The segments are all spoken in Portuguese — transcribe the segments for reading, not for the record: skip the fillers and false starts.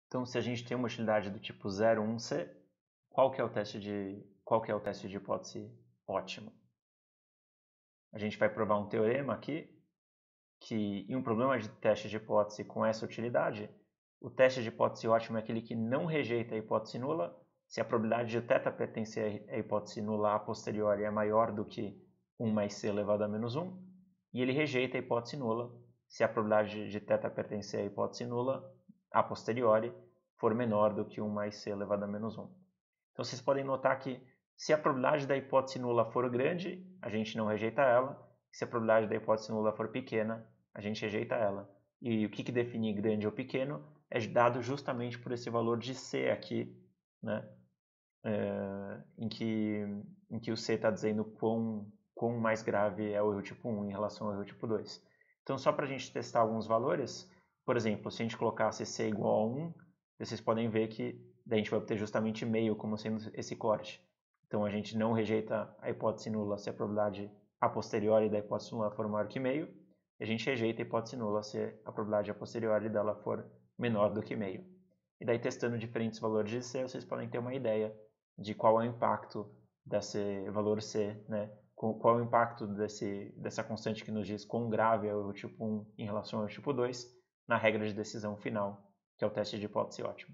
Então, se a gente tem uma utilidade do tipo 0, 1C, qual que é o teste de hipótese ótimo? A gente vai provar um teorema aqui, que em um problema de teste de hipótese com essa utilidade, o teste de hipótese ótimo é aquele que não rejeita a hipótese nula, se a probabilidade de θ pertencer à hipótese nula a posteriori é maior do que 1 mais c elevado a menos 1, e ele rejeita a hipótese nula se a probabilidade de θ pertencer à hipótese nula a posteriori for menor do que 1 mais c elevado a menos 1. Então vocês podem notar que se a probabilidade da hipótese nula for grande, a gente não rejeita ela. Se a probabilidade da hipótese nula for pequena, a gente rejeita ela. E o que define grande ou pequeno é dado justamente por esse valor de C aqui, né? Em que o C está dizendo quão mais grave é o erro tipo 1 em relação ao erro tipo 2. Então, só para a gente testar alguns valores, por exemplo, se a gente colocasse C igual a 1, vocês podem ver que daí a gente vai obter justamente meio como sendo esse corte. Então, a gente não rejeita a hipótese nula se a probabilidade a posteriori da hipótese nula for maior que meio, e a gente rejeita a hipótese nula se a probabilidade a posteriori dela for menor do que meio. E daí, testando diferentes valores de C, vocês podem ter uma ideia de qual é o impacto desse valor C, né? Qual é o impacto dessa constante que nos diz quão grave é o erro tipo 1 em relação ao erro tipo 2 na regra de decisão final, que é o teste de hipótese ótima.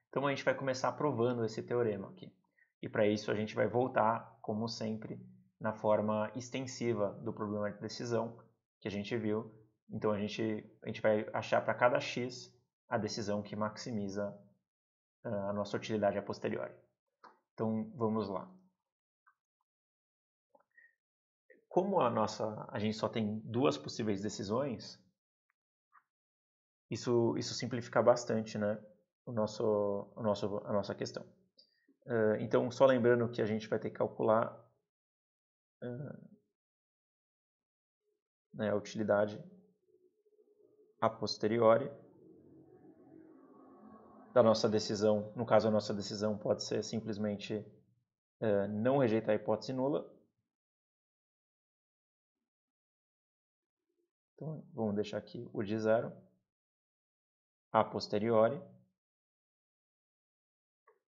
Então a gente vai começar provando esse teorema aqui. E para isso a gente vai voltar, como sempre, na forma extensiva do problema de decisão que a gente viu. Então a gente vai achar para cada x a decisão que maximiza a nossa utilidade a posteriori. Então vamos lá. Como a gente só tem duas possíveis decisões, isso simplifica bastante, né, a nossa questão. Então, só lembrando que a gente vai ter que calcular a utilidade a posteriori da nossa decisão. No caso, a nossa decisão pode ser simplesmente não rejeitar a hipótese nula. Então, vamos deixar aqui o de 0 a posteriori.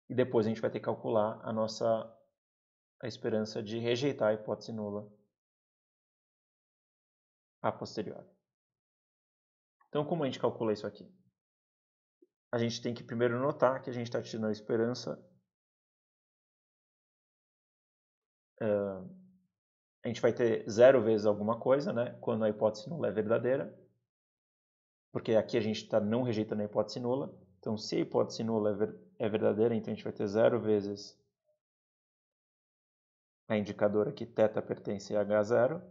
E depois a gente vai ter que calcular a esperança de rejeitar a hipótese nula a posteriori. Então, como a gente calcula isso aqui? A gente tem que primeiro notar que a gente está tirando a esperança. A gente vai ter 0 vezes alguma coisa, né, quando a hipótese nula é verdadeira. Porque aqui a gente está não rejeitando a hipótese nula. Então, se a hipótese nula é verdadeira, então a gente vai ter 0 vezes a indicadora que θ pertence a H0.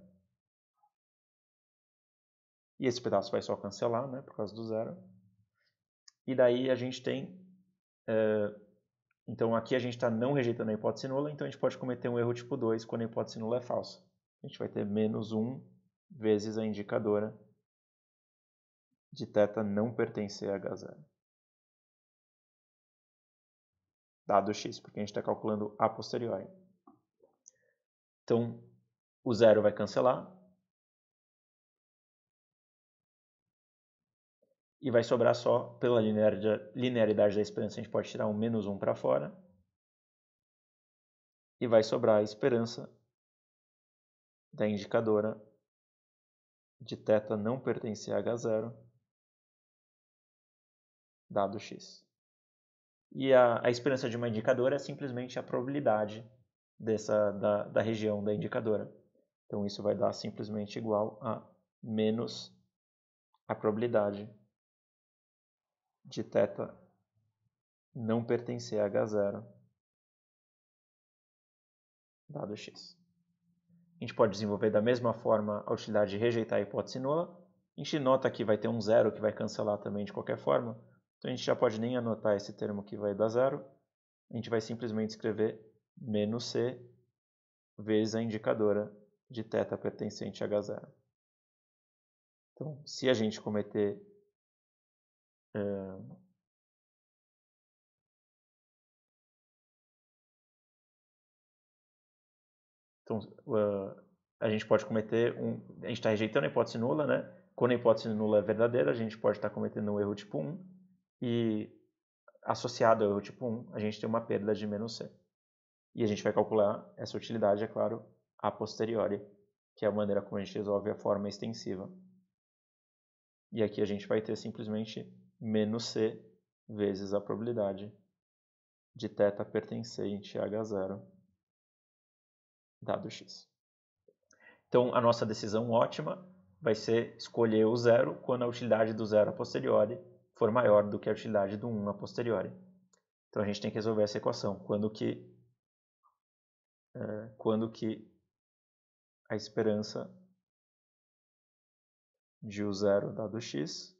E esse pedaço vai só cancelar, né, por causa do 0. E daí a gente tem... então aqui a gente está não rejeitando a hipótese nula, então a gente pode cometer um erro tipo 2 quando a hipótese nula é falsa. A gente vai ter menos 1 vezes a indicadora de θ não pertencer a H0. Dado x, porque a gente está calculando a posteriori. Então, o 0 vai cancelar. E vai sobrar só, pela linearidade da esperança, a gente pode tirar um menos 1 para fora. E vai sobrar a esperança da indicadora de θ não pertencer a H0, dado x. E a esperança de uma indicadora é simplesmente a probabilidade da região da indicadora. Então isso vai dar simplesmente igual a menos a probabilidade de θ não pertencer a H0, dado x. A gente pode desenvolver da mesma forma a utilidade de rejeitar a hipótese nula. A gente nota que vai ter um 0 que vai cancelar também de qualquer forma. Então a gente já pode nem anotar esse termo que vai dar 0. A gente vai simplesmente escrever menos c vezes a indicadora de θ pertencente a H0. Então, se a gente cometer então, a gente pode cometer a gente está rejeitando a hipótese nula, né? Quando a hipótese nula é verdadeira, a gente pode estar cometendo um erro tipo 1. e associado ao erro tipo 1, a gente tem uma perda de menos C. E a gente vai calcular essa utilidade, é claro, a posteriori, que é a maneira como a gente resolve a forma extensiva. E aqui a gente vai ter simplesmente menos C vezes a probabilidade de θ pertencente a H0 dado x. Então, a nossa decisão ótima vai ser escolher o zero quando a utilidade do zero a posteriori for maior do que a utilidade do 1 a posteriori. Então, a gente tem que resolver essa equação. Quando que a esperança de u zero dado x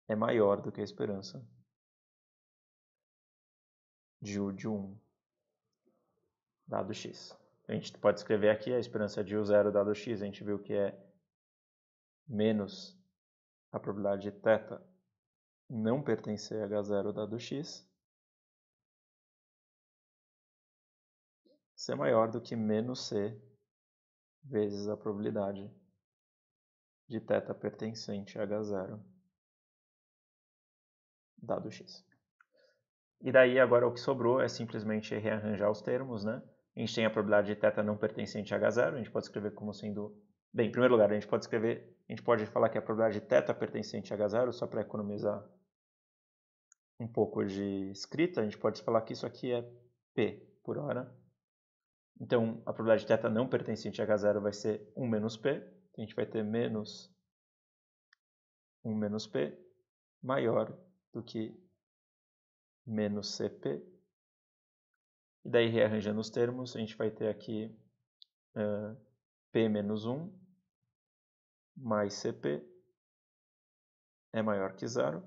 é maior do que a esperança de u de 1 dado x. A gente pode escrever aqui a esperança de u zero dado x, a gente viu que é menos a probabilidade de θ não pertencer a H0 dado x, ser maior do que menos C vezes a probabilidade de θ pertencente a H0 dado x. E daí agora o que sobrou é simplesmente rearranjar os termos, né? A gente tem a probabilidade de θ não pertencente a H0, a gente pode escrever como sendo... Bem, em primeiro lugar, a gente pode falar que a probabilidade de θ pertencente a H0, só para economizar um pouco de escrita, a gente pode falar que isso aqui é P por hora. Então, a probabilidade de θ não pertencente a H0 vai ser 1 menos P. Então, a gente vai ter menos 1 menos P maior do que menos CP. E daí, rearranjando os termos, a gente vai ter aqui P menos 1 mais CP é maior que zero.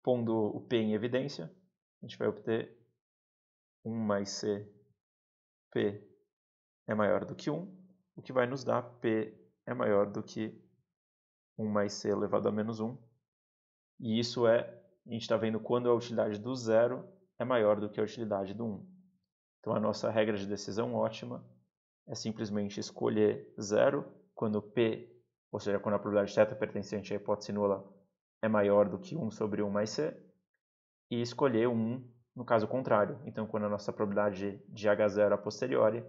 Pondo o P em evidência, a gente vai obter 1 mais CP é maior do que 1, o que vai nos dar P é maior do que 1 mais C elevado a menos 1. E isso a gente está vendo quando a utilidade do zero é maior do que a utilidade do 1. Então a nossa regra de decisão ótima é simplesmente escolher zero quando P, ou seja, quando a probabilidade de θ pertencente à hipótese nula é maior do que 1 sobre 1 mais C, e escolher 1 no caso contrário. Então quando a nossa probabilidade de H0 a posteriori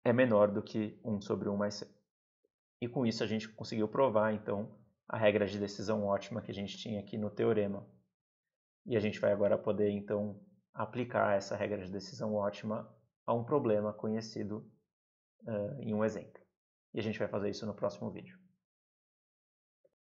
é menor do que 1 sobre 1 mais C. E com isso a gente conseguiu provar, então, a regra de decisão ótima que a gente tinha aqui no teorema. E a gente vai agora poder, então, aplicar essa regra de decisão ótima a um problema conhecido em um exemplo. E a gente vai fazer isso no próximo vídeo.